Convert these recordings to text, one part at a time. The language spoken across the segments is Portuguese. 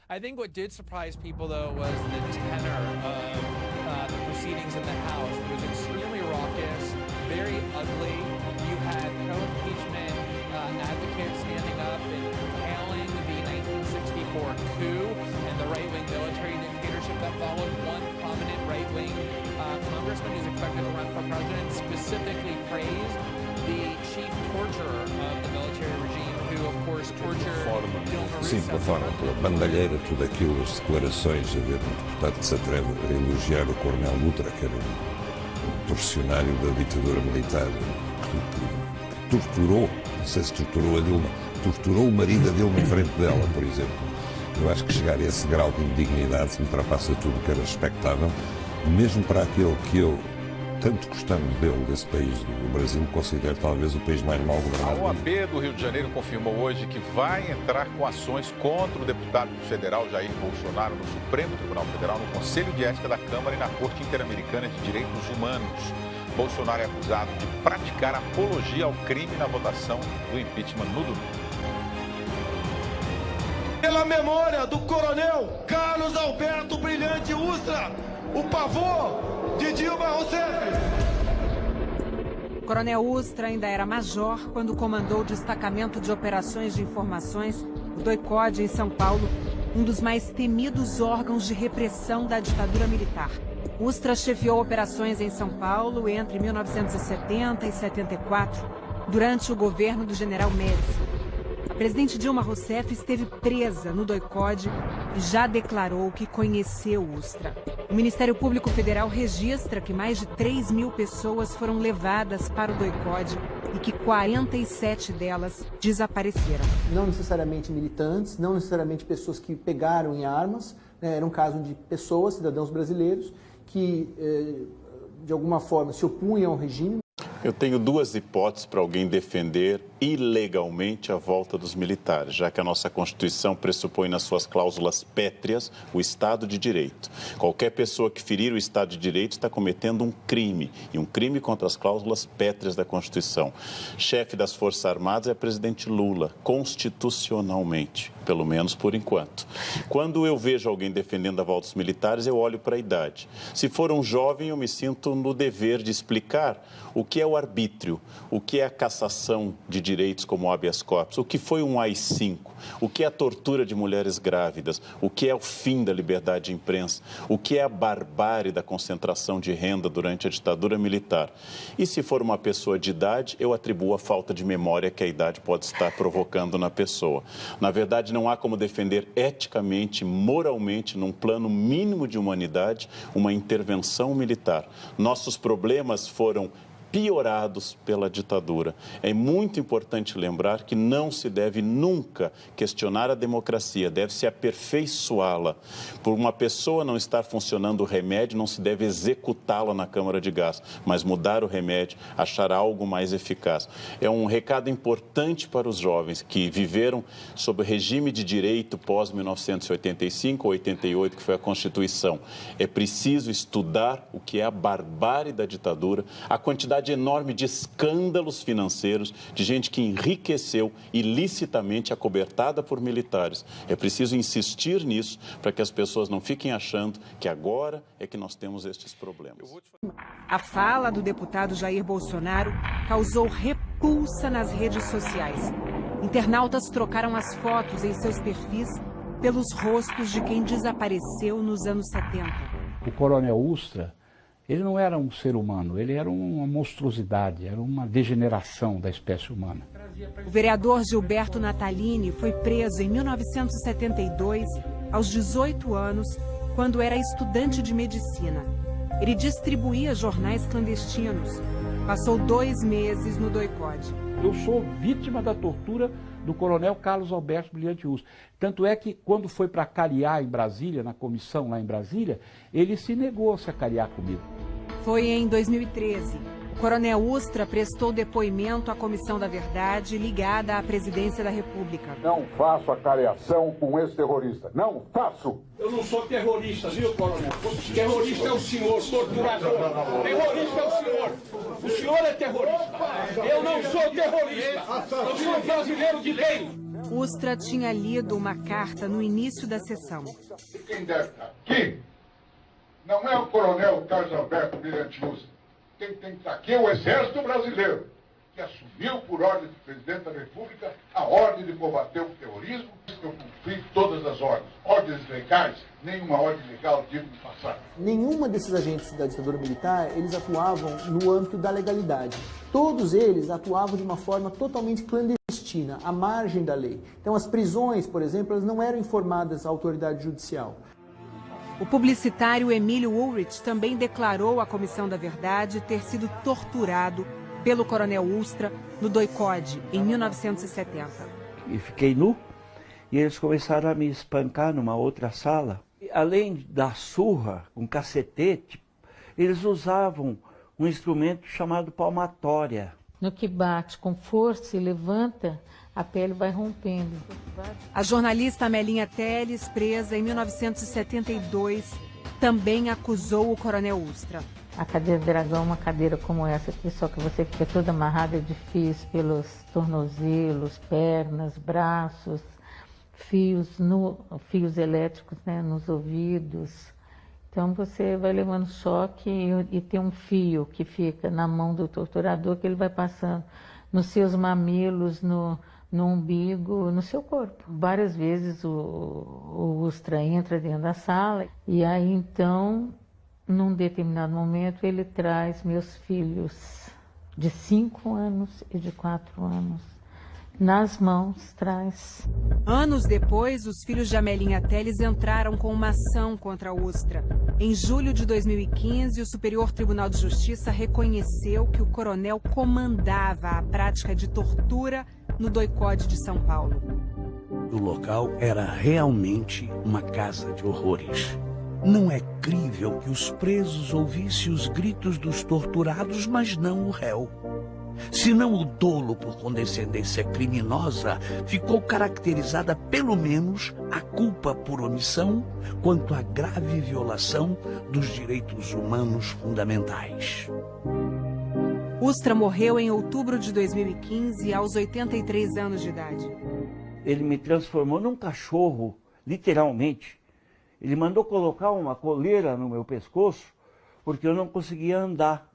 I think what did surprise people, though, was the tenor of the proceedings in the House. It was extremely raucous, very ugly. You had pro-impeachment advocates standing up and hailing the 1964 coup and the right-wing military dictatorship that followed. One prominent right-wing congressman who's expected to run for president specifically praised the chief torturer of the military regime, who, of course, tortured Dilma Rousseff. Sim, pela forma, pela bandalheira, tudo aquilo, as declarações, a ver um deputado que se atreve a elogiar o Coronel Dutra, que era um torcionário da ditadura militar, que torturou, não sei se torturou a Dilma, torturou o marido da Dilma em frente dela, por exemplo. Eu acho que chegar a esse grau de indignidade ultrapassa tudo o que era expectável, mesmo para aquele que eu, tanto gostando dele, desse país, do Brasil, considero talvez o país mais mal governado. A OAB do Rio de Janeiro confirmou hoje que vai entrar com ações contra o deputado federal Jair Bolsonaro no Supremo Tribunal Federal, no Conselho de Ética da Câmara e na Corte Interamericana de Direitos Humanos. Bolsonaro é acusado de praticar apologia ao crime na votação do impeachment no domingo. Pela memória do coronel Carlos Alberto Brilhante Ustra, o pavor de Dilma Rousseff. O coronel Ustra ainda era major quando comandou o destacamento de operações de informações, o DOI-CODE, em São Paulo, um dos mais temidos órgãos de repressão da ditadura militar. Ustra chefiou operações em São Paulo entre 1970 e 74, durante o governo do general Médici. A presidente Dilma Rousseff esteve presa no DOI-CODE e já declarou que conheceu Ustra. O Ministério Público Federal registra que mais de 3 mil pessoas foram levadas para o DOI-CODE e que 47 delas desapareceram. Não necessariamente militantes, não necessariamente pessoas que pegaram em armas, né? Era um caso de pessoas, cidadãos brasileiros, que de alguma forma se opunham ao regime. Eu tenho duas hipóteses para alguém defender ilegalmente a volta dos militares, já que a nossa Constituição pressupõe nas suas cláusulas pétreas o Estado de Direito. Qualquer pessoa que ferir o Estado de Direito está cometendo um crime, e um crime contra as cláusulas pétreas da Constituição. Chefe das Forças Armadas é o presidente Lula, constitucionalmente, pelo menos por enquanto. Quando eu vejo alguém defendendo a volta dos militares, eu olho para a idade. Se for um jovem, eu me sinto no dever de explicar o que é o arbítrio, o que é a cassação de direitos como o habeas corpus, o que foi um AI-5, o que é a tortura de mulheres grávidas, o que é o fim da liberdade de imprensa, o que é a barbárie da concentração de renda durante a ditadura militar. E se for uma pessoa de idade, eu atribuo a falta de memória que a idade pode estar provocando na pessoa. Na verdade, não há como defender eticamente, moralmente, num plano mínimo de humanidade, uma intervenção militar. Nossos problemas foram piorados pela ditadura. É muito importante lembrar que não se deve nunca questionar a democracia, deve-se aperfeiçoá-la. Por uma pessoa não estar funcionando o remédio, não se deve executá-la na câmara de gás, mas mudar o remédio, achar algo mais eficaz. É um recado importante para os jovens que viveram sob o regime de direito pós-1985 ou 88, que foi a Constituição. É preciso estudar o que é a barbárie da ditadura, a quantidade enorme de escândalos financeiros, de gente que enriqueceu ilicitamente acobertada por militares. É preciso insistir nisso para que as pessoas não fiquem achando que agora é que nós temos estes problemas. A fala do deputado Jair Bolsonaro causou repulsa nas redes sociais. Internautas trocaram as fotos em seus perfis pelos rostos de quem desapareceu nos anos 70. O coronel Ustra, ele não era um ser humano, ele era uma monstruosidade, era uma degeneração da espécie humana. O vereador Gilberto Natalini foi preso em 1972, aos 18 anos, quando era estudante de medicina. Ele distribuía jornais clandestinos. Passou 2 meses no DOI-CODE. Eu sou vítima da tortura do coronel Carlos Alberto Brilhante Ustra. Tanto é que, quando foi para acariar em Brasília, na comissão lá em Brasília, ele se negou a se acariar comigo. Foi em 2013. O coronel Ustra prestou depoimento à Comissão da Verdade, ligada à presidência da República. Não faço acariação com esse terrorista. Não faço! Eu não sou terrorista, viu, coronel? Terrorista é o senhor, torturador. Terrorista é o senhor. O senhor é terrorista. Eu não sou terrorista. Eu sou brasileiro de lei. Ustra tinha lido uma carta no início da sessão. Quem deve estar aqui não é o coronel Carlos Alberto Brilhante Ustra. Quem tem que estar aqui é o Exército Brasileiro, que assumiu por ordem do presidente da República a ordem de combater o terrorismo. Eu cumpri todas as ordens. Ordens legais, nenhuma ordem legal tive de passar. Nenhuma desses agentes da ditadura militar, eles atuavam no âmbito da legalidade. Todos eles atuavam de uma forma totalmente clandestina, à margem da lei. Então as prisões, por exemplo, elas não eram informadas à autoridade judicial. O publicitário Emílio Ulrich também declarou à Comissão da Verdade ter sido torturado pelo coronel Ustra no doicode, em 1970. E fiquei nu, e eles começaram a me espancar numa outra sala. Além da surra, um cacetete, eles usavam um instrumento chamado palmatória. No que bate com força e levanta, a pele vai rompendo. A jornalista Amelinha Teles, presa em 1972, também acusou o coronel Ustra. A cadeira dragão é uma cadeira como essa aqui, só que você fica toda amarrada de fios pelos tornozelos, pernas, braços, fios elétricos, né, nos ouvidos. Então você vai levando choque e tem um fio que fica na mão do torturador que ele vai passando nos seus mamilos, no umbigo, no seu corpo. Várias vezes o Ustra entra dentro da sala e aí então, num determinado momento, ele traz meus filhos de 5 anos e de 4 anos. Nas mãos, traz. Anos depois, os filhos de Amelinha Teles entraram com uma ação contra a Ustra. Em julho de 2015, o Superior Tribunal de Justiça reconheceu que o coronel comandava a prática de tortura no doicode de São Paulo. O local era realmente uma casa de horrores. Não é crível que os presos ouvissem os gritos dos torturados, mas não o réu. Se não o dolo por condescendência criminosa, ficou caracterizada pelo menos a culpa por omissão quanto à grave violação dos direitos humanos fundamentais. Ustra morreu em outubro de 2015, aos 83 anos de idade. Ele me transformou num cachorro, literalmente. Ele mandou colocar uma coleira no meu pescoço porque eu não conseguia andar.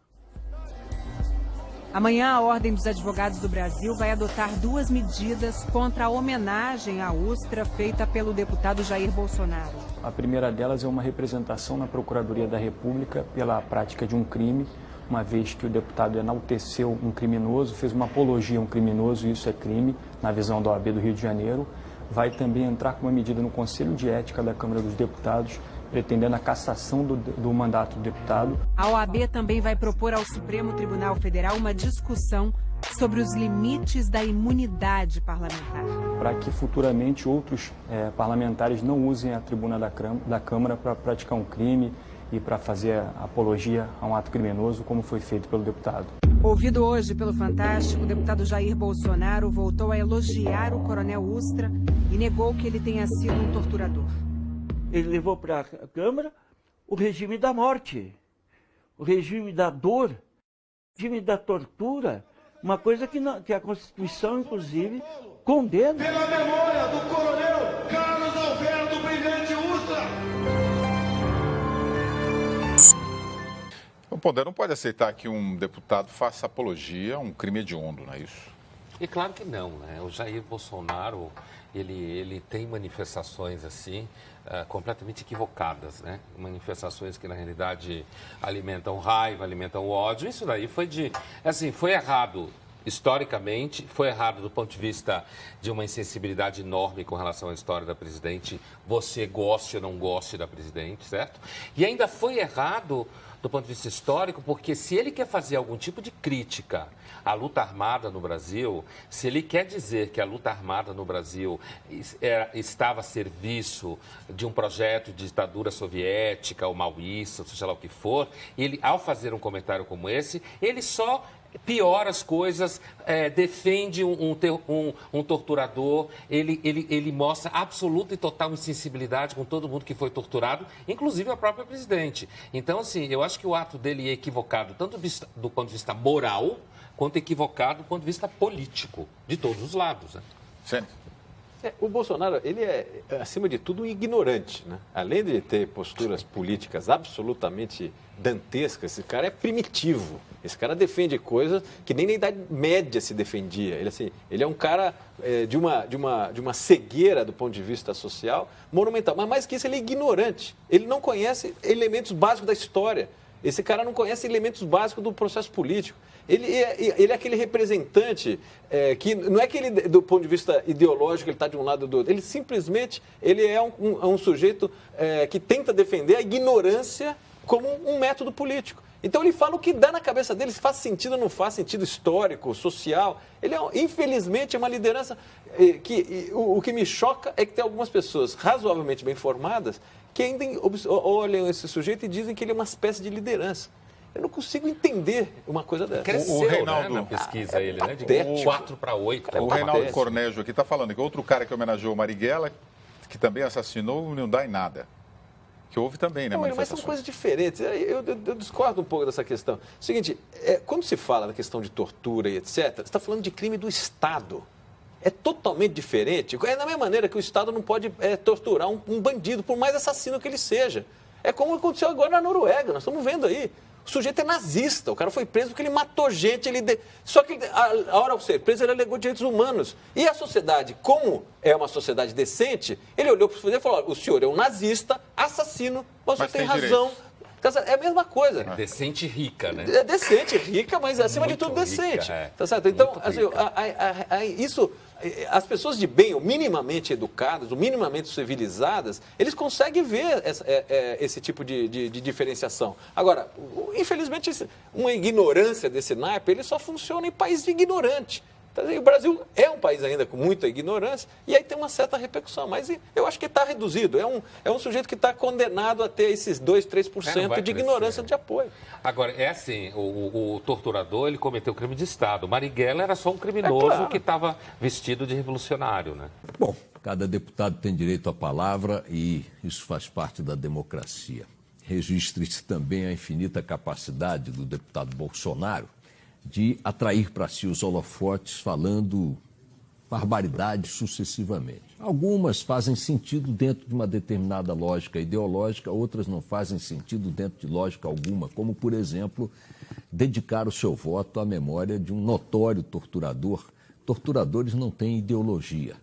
Amanhã, a Ordem dos Advogados do Brasil vai adotar 2 medidas contra a homenagem à Ustra feita pelo deputado Jair Bolsonaro. A primeira delas é uma representação na Procuradoria da República pela prática de um crime, uma vez que o deputado enalteceu um criminoso, fez uma apologia a um criminoso, e isso é crime, na visão da OAB do Rio de Janeiro. Vai também entrar com uma medida no Conselho de Ética da Câmara dos Deputados, pretendendo a cassação do mandato do deputado. A OAB também vai propor ao Supremo Tribunal Federal uma discussão sobre os limites da imunidade parlamentar. Para que futuramente outros parlamentares não usem a tribuna da Câmara para praticar um crime e para fazer apologia a um ato criminoso, como foi feito pelo deputado. Ouvido hoje pelo Fantástico, o deputado Jair Bolsonaro voltou a elogiar o coronel Ustra e negou que ele tenha sido um torturador. Ele levou para a Câmara o regime da morte, o regime da dor, o regime da tortura, uma coisa que a Constituição, inclusive, condena. Pela memória do coronel Carlos Alberto Brilhante Ustra. O poder não pode aceitar que um deputado faça apologia a um crime hediondo, não é isso? E claro que não, né? O Jair Bolsonaro, ele tem manifestações assim, completamente equivocadas, né? Manifestações que na realidade alimentam raiva, alimentam ódio. Isso daí foi errado historicamente, foi errado do ponto de vista de uma insensibilidade enorme com relação à história da presidente, você goste ou não goste da presidente, certo? E ainda foi errado do ponto de vista histórico, porque se ele quer fazer algum tipo de crítica à luta armada no Brasil, se ele quer dizer que a luta armada no Brasil estava a serviço de um projeto de ditadura soviética ou maoísta, seja lá o que for, ele, ao fazer um comentário como esse, ele só piora as coisas, defende um torturador, ele mostra absoluta e total insensibilidade com todo mundo que foi torturado, inclusive a própria presidente. Então, assim, eu acho que o ato dele é equivocado, tanto do ponto de vista moral, quanto equivocado do ponto de vista político, de todos os lados, né? Sim. O Bolsonaro, ele é, acima de tudo, um ignorante, né? Além de ter posturas políticas absolutamente dantescas, esse cara é primitivo. Esse cara defende coisas que nem na Idade Média se defendia. Ele é um cara de uma cegueira do ponto de vista social monumental. Mas mais que isso, ele é ignorante. Ele não conhece elementos básicos da história. Esse cara não conhece elementos básicos do processo político. Ele é aquele representante que não é que ele, do ponto de vista ideológico, ele está de um lado ou do outro. Ele simplesmente é um sujeito que tenta defender a ignorância como um método político. Então ele fala o que dá na cabeça dele, se faz sentido ou não faz sentido histórico, social. Ele, infelizmente, é uma liderança que o que me choca é que tem algumas pessoas razoavelmente bem formadas que ainda olham esse sujeito e dizem que ele é uma espécie de liderança. Eu não consigo entender uma coisa dessa. Cresceu, o Reinaldo, na pesquisa ele, né? De patético. 4-8. O Reinaldo Cornejo aqui está falando que outro cara que homenageou Marighella, que também assassinou o Hyundai Nada. Que houve também, né? Mas são coisas diferentes. Eu discordo um pouco dessa questão. Seguinte, quando se fala da questão de tortura e etc., você está falando de crime do Estado. É totalmente diferente. É da mesma maneira que o Estado não pode torturar um bandido, por mais assassino que ele seja. É como aconteceu agora na Noruega, nós estamos vendo aí. O sujeito é nazista, o cara foi preso porque ele matou gente, só que a hora de ser preso ele alegou direitos humanos. E a sociedade, como é uma sociedade decente, ele olhou para o sujeito e falou, o senhor é um nazista, assassino, mas você tem razão. É a mesma coisa. É decente e rica, né? É decente e rica, mas acima de tudo decente. Tá certo? Então, assim, isso, as pessoas de bem, ou minimamente educadas, ou minimamente civilizadas, eles conseguem ver esse tipo de diferenciação. Agora, infelizmente, uma ignorância desse naipe, ele só funciona em país de ignorante. O Brasil é um país ainda com muita ignorância e aí tem uma certa repercussão, mas eu acho que está reduzido. É um sujeito que está condenado a ter esses 2, 3% de ignorância de apoio. Agora, é assim, o torturador, ele cometeu crime de Estado. Marighella era só um criminoso que estava vestido de revolucionário, né? Bom, cada deputado tem direito à palavra e isso faz parte da democracia. Registre-se também a infinita capacidade do deputado Bolsonaro de atrair para si os holofotes falando barbaridades sucessivamente. Algumas fazem sentido dentro de uma determinada lógica ideológica, outras não fazem sentido dentro de lógica alguma, como, por exemplo, dedicar o seu voto à memória de um notório torturador. Torturadores não têm ideologia,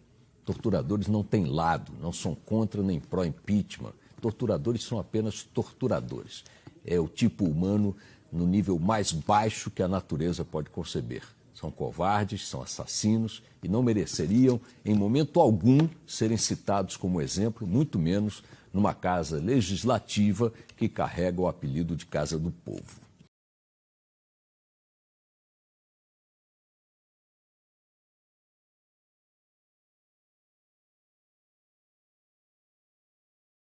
torturadores não têm lado, não são contra nem pró-impeachment. Torturadores são apenas torturadores. É o tipo humano no nível mais baixo que a natureza pode conceber. São covardes, são assassinos e não mereceriam, em momento algum, serem citados como exemplo, muito menos numa casa legislativa que carrega o apelido de Casa do Povo.